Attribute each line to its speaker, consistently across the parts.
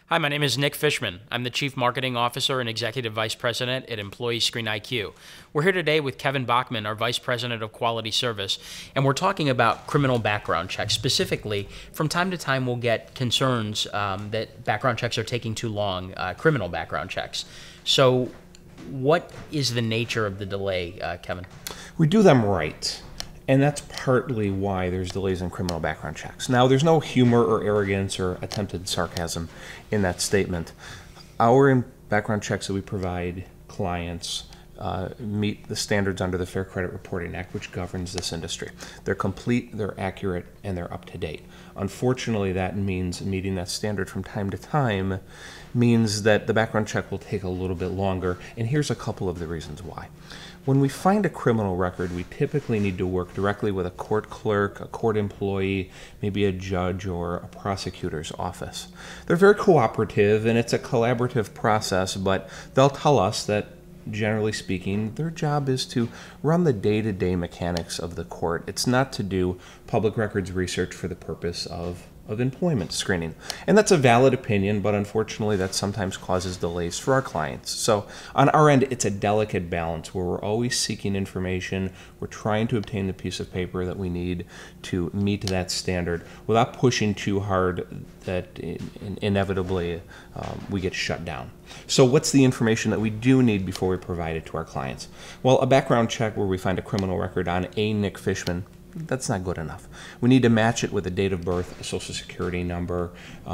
Speaker 1: Hi, my name is Nick Fishman. I'm the Chief Marketing Officer and Executive Vice President at Employee Screen IQ. We're here today with Kevin Bachman, our Vice President of Quality Service, and we're talking about criminal background checks. Specifically, from time to time we'll get concerns that background checks are taking too long, criminal background checks. So what is the nature of the delay, Kevin?
Speaker 2: We do them right. And that's partly why there's delays in criminal background checks. Now, there's no humor or arrogance or attempted sarcasm in that statement. Our background checks that we provide clients meet the standards under the Fair Credit Reporting Act, which governs this industry. They're complete, they're accurate, and they're up to date. Unfortunately, that means meeting that standard from time to time means that the background check will take a little bit longer, and here's a couple of the reasons why. When we find a criminal record, we typically need to work directly with a court clerk, a court employee, maybe a judge or a prosecutor's office. They're very cooperative, and it's a collaborative process, but they'll tell us that generally speaking, their job is to run the day-to-day mechanics of the court. It's not to do public records research for the purpose of employment screening. And that's a valid opinion, but unfortunately that sometimes causes delays for our clients. So on our end, it's a delicate balance where we're always seeking information. We're trying to obtain the piece of paper that we need to meet that standard without pushing too hard that inevitably we get shut down. So what's the information that we do need before we provide it to our clients? Well, a background check where we find a criminal record on a Nick Fishman, that's not good enough. We need to match it with a date of birth, a social security number,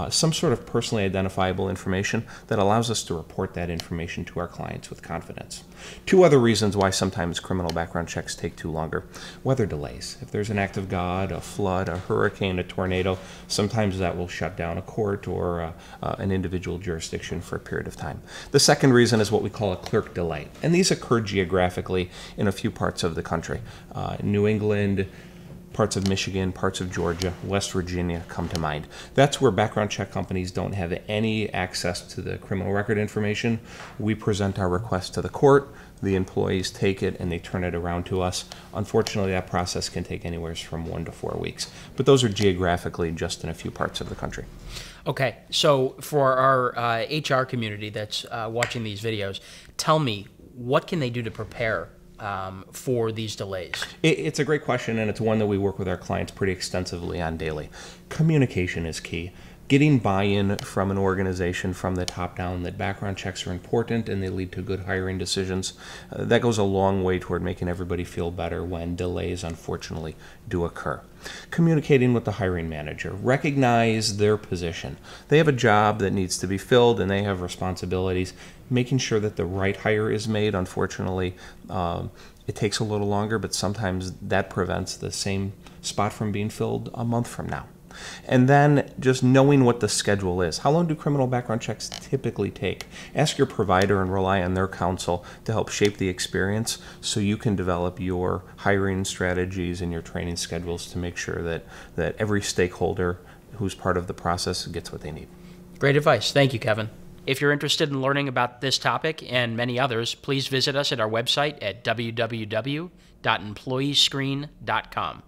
Speaker 2: some sort of personally identifiable information that allows us to report that information to our clients with confidence. Two other reasons why sometimes criminal background checks take too longer. Weather delays. If there's an act of God, a flood, a hurricane, a tornado, sometimes that will shut down a court or an individual jurisdiction for a period of time. The second reason is what we call a clerk delay. And these occur geographically in a few parts of the country. New England, parts of Michigan, parts of Georgia, West Virginia come to mind. That's where background check companies don't have any access to the criminal record information. We present our request to the court, the employees take it, and they turn it around to us. Unfortunately, that process can take anywhere from 1 to 4 weeks. But those are geographically just in a few parts of the country.
Speaker 1: Okay, so for our HR community that's watching these videos, tell me, what can they do to prepare for these delays?
Speaker 2: It's a great question, and it's one that we work with our clients pretty extensively on daily. Communication is key. Getting buy-in from an organization from the top down that background checks are important and they lead to good hiring decisions, that goes a long way toward making everybody feel better when delays unfortunately do occur. Communicating with the hiring manager, recognize their position. They have a job that needs to be filled and they have responsibilities. Making sure that the right hire is made, unfortunately, it takes a little longer, but sometimes that prevents the same spot from being filled a month from now. And then just knowing what the schedule is. How long do criminal background checks typically take? Ask your provider and rely on their counsel to help shape the experience so you can develop your hiring strategies and your training schedules to make sure that every stakeholder who's part of the process gets what they need.
Speaker 1: Great advice. Thank you, Kevin. If you're interested in learning about this topic and many others, please visit us at our website at www.employeescreen.com.